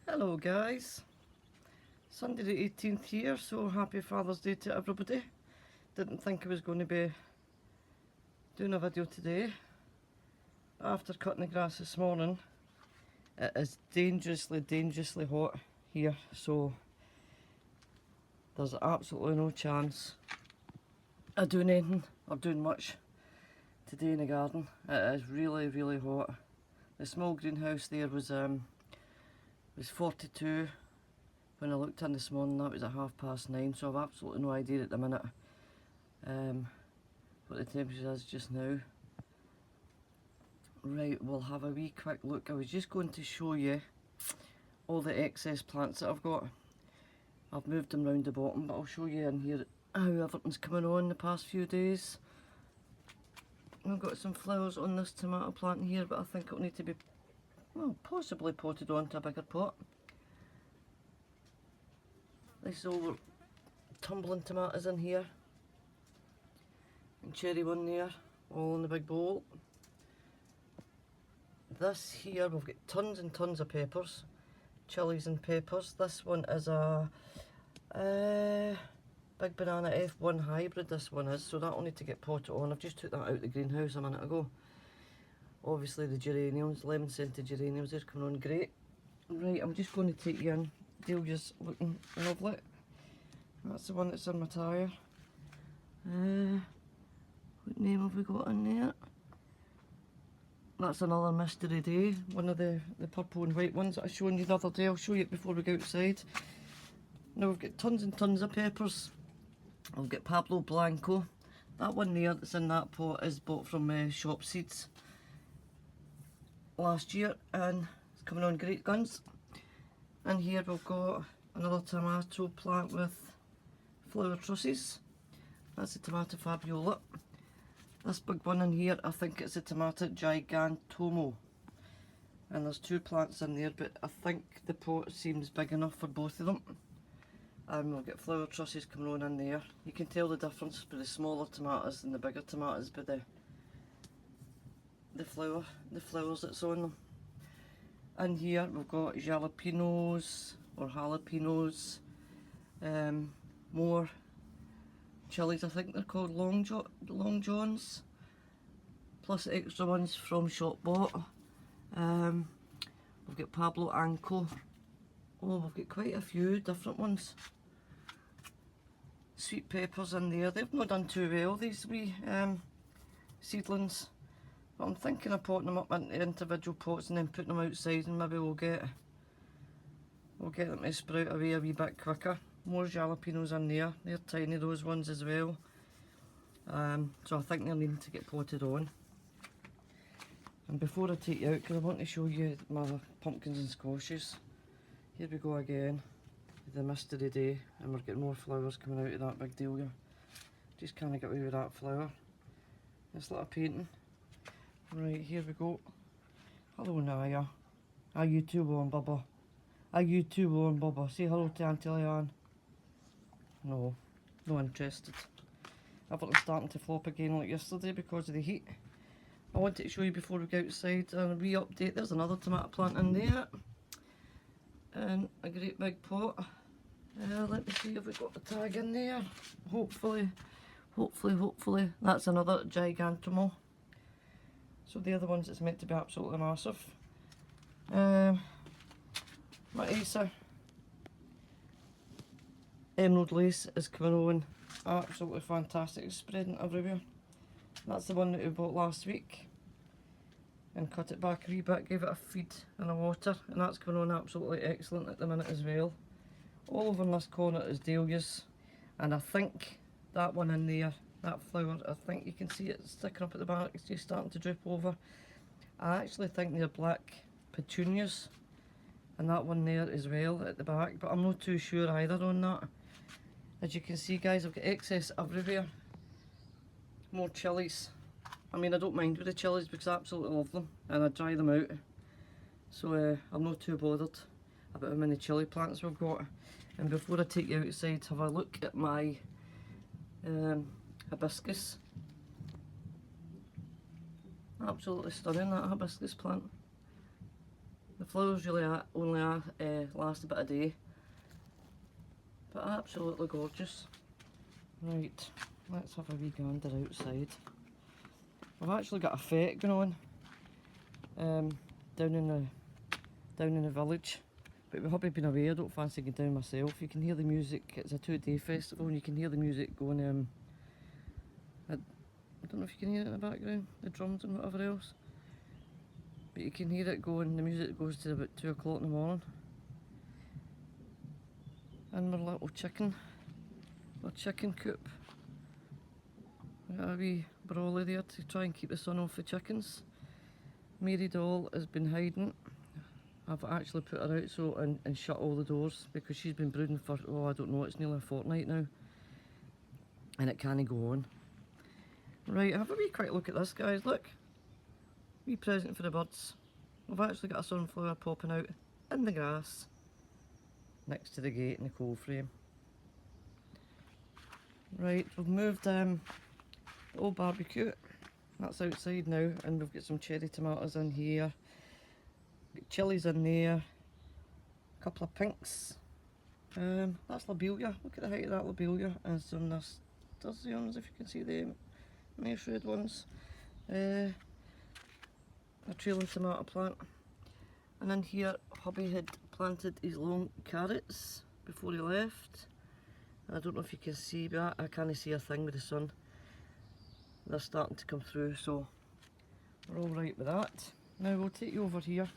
Hello guys, Sunday the 18th here, so happy Father's Day to everybody. Didn't think I was going to be doing a video today. After cutting the grass this morning, it is dangerously hot here, so there's absolutely no chance of doing anything or doing much today in the garden. It is really hot. The small greenhouse there was 42 when I looked in this morning. That was at 9:30, so I've absolutely no idea at the minute what the temperature is just now. Right, we'll have a wee quick look. I was just going to show you all the excess plants that I've got. I've moved them round the bottom, but I'll show you in here how everything's coming on the past few days. I've got some flowers on this tomato plant here, but I think it'll need to be, well, possibly potted onto a bigger pot. This is all tumbling tomatoes in here, and cherry one there, all in the big bowl. This here, we've got tons and tons of peppers, chilies and peppers. This one is a big banana F1 hybrid, this one is, so that'll need to get potted on. I've just took that out of the greenhouse a minute ago. Obviously the geraniums, lemon scented geraniums, they're coming on great. Right, I'm just going to take you in. Dahlia's looking lovely. That's the one that's in my tyre. What name have we got in there? That's another mystery day. One of the purple and white ones that I showed you the other day. I'll show you it before we go outside. Now we've got tons and tons of peppers. I've got Pablo Blanco. That one there that's in that pot is bought from Shop Seeds last year, and it's coming on great guns. And here we've got another tomato plant with flower trusses. That's the tomato Fabiola. This big one in here, I think it's a tomato Gigantomo. And there's two plants in there, but I think the pot seems big enough for both of them. And we'll get flower trusses coming on in there. You can tell the difference between the smaller tomatoes and the bigger tomatoes by the flowers that's on them. And here we've got jalapenos or jalapenos, more chilies, I think they're called long johns, plus extra ones from Shop Bought. We've got Pablo Anco. Oh, we've got quite a few different ones. Sweet peppers in there. They've not done too well, these wee seedlings. But I'm thinking of potting them up into individual pots and then putting them outside, and maybe we'll get them to sprout away a wee bit quicker. More jalapenos in there. They're tiny, those ones as well. So I think they're needing to get potted on. And before I take you out, because I want to show you my pumpkins and squashes. Here we go again, the mystery day, and we're getting more flowers coming out of that big dahlia. Just can't get away with that flower. This little painting. Right, here we go. Hello Naya. Are you too warm, Bubba? Are you too warm, Bubba? Say hello to Auntie Leanne. No, no interested. Everything's starting to flop again like yesterday because of the heat. I wanted to show you before we go outside and a wee update. There's another tomato plant in there. And a great big pot. Let me see if we've got the tag in there. Hopefully. That's another Gigantomo. So the other ones, it's meant to be absolutely massive. My Acer Emerald Lace is coming on. Absolutely fantastic. It's spreading everywhere. That's the one that we bought last week. And cut it back a wee bit, gave it a feed and a water, and that's going on absolutely excellent at the minute as well. All over in this corner is dahlias, and I think that one in there, that flower, I think you can see it sticking up at the back, it's just starting to droop over. I actually think they're black petunias, and that one there as well at the back, but I'm not too sure either on that. As you can see guys, I've got excess everywhere. More chilies. I mean, I don't mind with the chilies because I absolutely love them and I dry them out. So I'm not too bothered about how many chilli plants we've got. And before I take you outside, have a look at my hibiscus. Absolutely stunning, that hibiscus plant. The flowers really only last about a day, but absolutely gorgeous. Right, let's have a wee gander outside. I've actually got a fete going on down in the village, but with hubby being away I don't fancy going down myself. You can hear the music, it's a 2-day festival and you can hear the music going, I don't know if you can hear it in the background, the drums and whatever else, but you can hear it going, the music goes to about 2 o'clock in the morning. And my little chicken coop. We got a wee brawly there to try and keep the sun off the chickens. Mary doll has been hiding. I've actually put her out so and shut all the doors because she's been brooding for, oh I don't know, it's nearly a fortnight now. And it can't go on. Right, have a wee quick look at this, guys, look. Wee present for the birds. We've actually got a sunflower popping out in the grass next to the gate in the coal frame. Right, we've moved the old barbecue. That's outside now, and we've got some cherry tomatoes in here. Got chilies in there. A couple of pinks. That's lobelia. Look at the height of that lobelia. And some nasturtiums, if you can see them. Nice red ones. A trailing tomato plant. And in here, hubby had planted his long carrots before he left. I don't know if you can see, but I can't see a thing with the sun. They're starting to come through, so we're all right with that. Now we'll take you over here.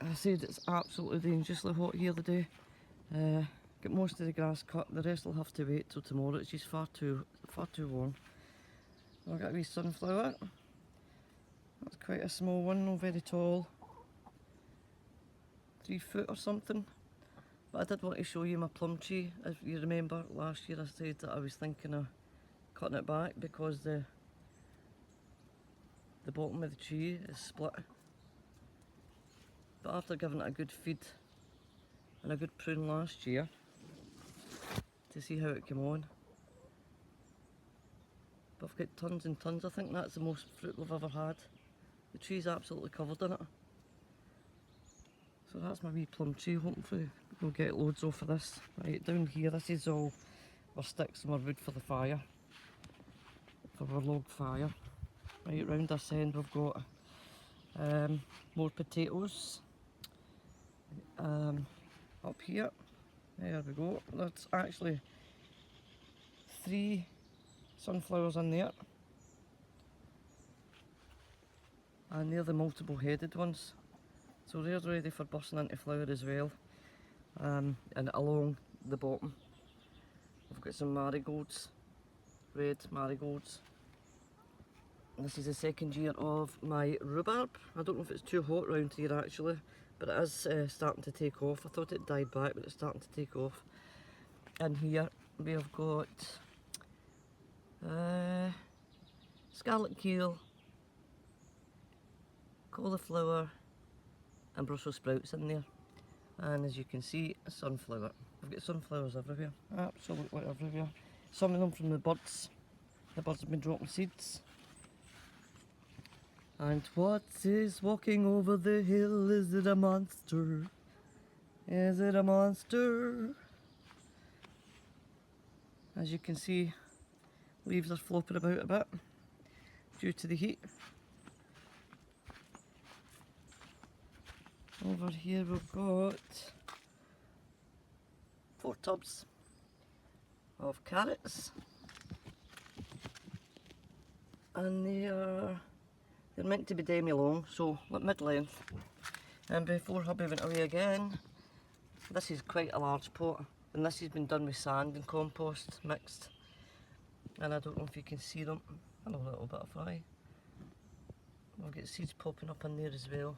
I said it's absolutely dangerously hot here today. Got most of the grass cut, the rest will have to wait till tomorrow. It's just far too warm. I've got a wee sunflower. That's quite a small one, not very tall. 3 foot or something. But I did want to show you my plum tree. If you remember last year I said that I was thinking of cutting it back because the bottom of the tree is split. But after giving it a good feed and a good prune last year to see how it came on. But I've got tons and tons. I think that's the most fruit we've ever had. The tree's absolutely covered in it. So that's my wee plum tree. Hopefully we'll get loads off of this. Right, down here, this is all our sticks and our wood for the fire. For our log fire. Right round this end we've got more potatoes. Up here, there we go. That's actually 3 sunflowers in there. And they're the multiple headed ones. So they're ready for bursting into flower as well. And along the bottom we've got some marigolds, red marigolds. This is the second year of my rhubarb. I don't know if it's too hot round here actually, but it is starting to take off. I thought it died back, but it's starting to take off. And here we have got scarlet kale, cauliflower and Brussels sprouts in there. And as you can see, a sunflower. We've got sunflowers everywhere, absolutely everywhere. Some of them from the birds. The birds have been dropping seeds. And what is walking over the hill? Is it a monster? Is it a monster? As you can see, leaves are flopping about a bit due to the heat. Over here we've got 4 tubs of carrots, and they're meant to be demi-long, so like mid-length. And before hubby went away again, this is quite a large pot, and this has been done with sand and compost mixed. And I don't know if you can see them, and a little bit of fry. We'll get seeds popping up in there as well.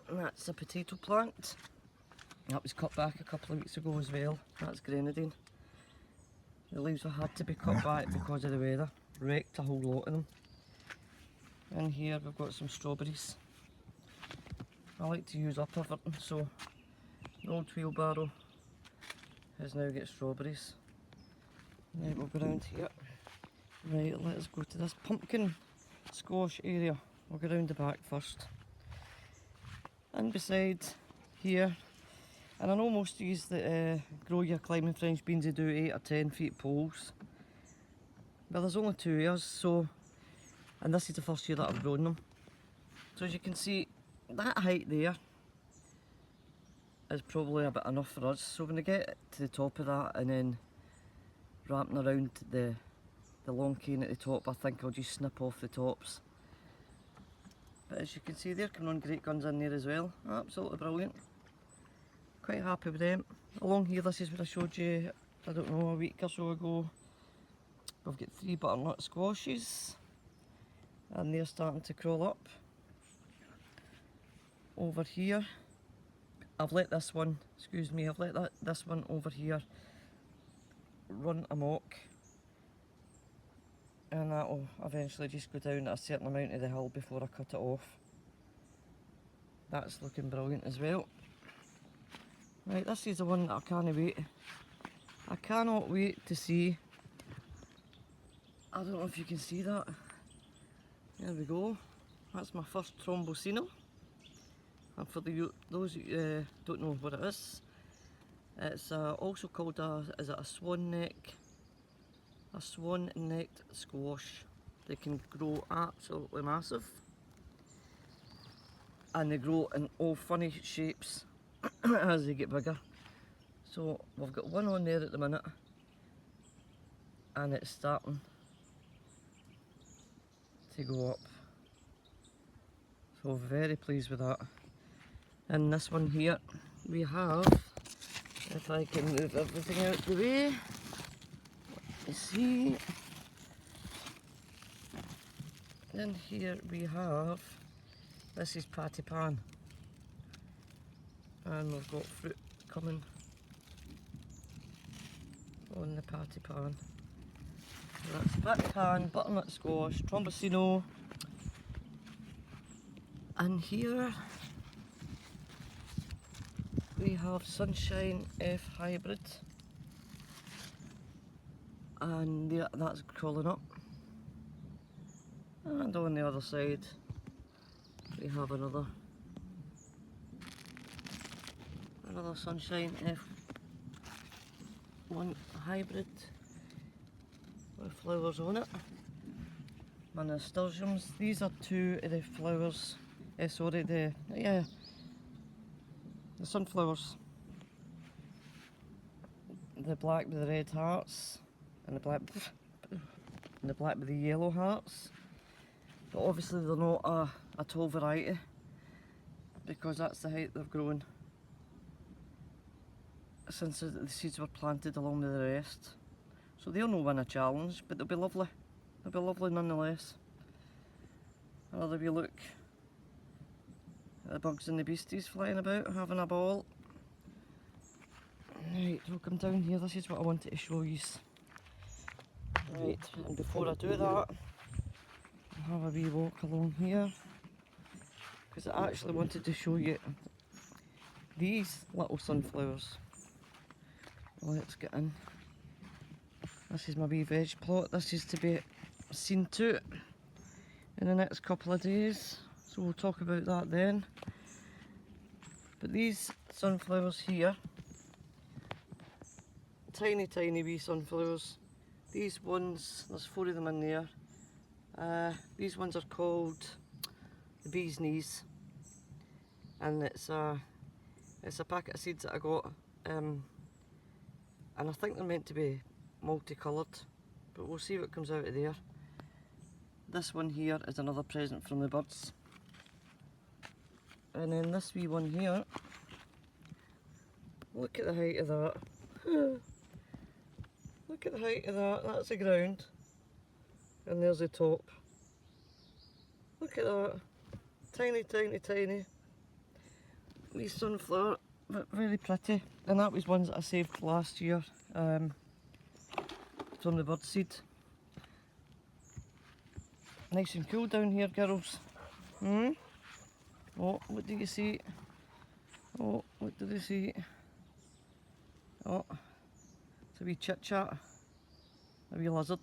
And that's a potato plant. That was cut back a couple of weeks ago as well. That's grenadine. The leaves have had to be cut back because of the weather. Wrecked a whole lot of them. In here we've got some strawberries. I like to use up everything, so the old wheelbarrow has now got strawberries. Right, we'll go around here. Right, let's go to this pumpkin squash area. We'll go round the back first. And beside here, and I know most of these that grow your climbing French beans, they do 8 or 10 feet poles. But there's only 2 years, so, and this is the first year that I've grown them. So as you can see, that height there is probably a bit enough for us. So when I get to the top of that and then wrapping around the long cane at the top, I think I'll just snip off the tops. But as you can see, they're coming on great guns in there as well. Absolutely brilliant. Quite happy with them. Along here, this is what I showed you, I don't know, a week or so ago. We've got 3 butternut squashes, and they're starting to crawl up. Over here, I've let this one, excuse me, I've let this one over here run amok, and that will eventually just go down at a certain amount of the hill before I cut it off. That's looking brilliant as well. Right, this is the one that I can't wait. I cannot wait to see. I don't know if you can see that. There we go. That's my first trombosino. And for those who don't know what it is, it's also called is it a swan neck? A swan-necked squash. They can grow absolutely massive, and they grow in all funny shapes as they get bigger. So we've got one on there at the minute, and it's starting to go up. So very pleased with that. And this one here, we have, if I can move everything out the way, you see, then here we have, this is patty pan, and we've got fruit coming on the patty pan. So that's patty pan, butternut squash, trombosino, and here we have Sunshine F hybrid, and that's crawling up. And on the other side we have another Sunshine F1 hybrid with flowers on it. My nasturtiums, these are 2 of the flowers, sorry, the sunflowers. The black with the red hearts, and the black with the yellow hearts. But obviously they're not a tall variety, because that's the height they've grown since the seeds were planted along with the rest. So they'll not win a challenge, but they'll be lovely. They'll be lovely nonetheless. Another wee look at the bugs and the beasties flying about, having a ball. Right, we'll come down here. This is what I wanted to show you. Right, and before I do that, I'll have a wee walk along here, because I actually wanted to show you these little sunflowers. Let's get in. This is my wee veg plot. This is to be seen to in the next couple of days, so we'll talk about that then. But these sunflowers here, tiny wee sunflowers. These ones, there's 4 of them in there. These ones are called the bee's knees, and it's a packet of seeds that I got, and I think they're meant to be multicoloured, but we'll see what comes out of there. This one here is another present from the birds, and then this wee one here, look at the height of that. Look at the height of that. That's the ground, and there's the top. Look at that, tiny wee sunflower, but very pretty. And that was ones that I saved last year from the bird seed. Nice and cool down here, girls. Oh, what do you see? Oh, what do they see? Oh, it's a wee chit chat, a wee lizard.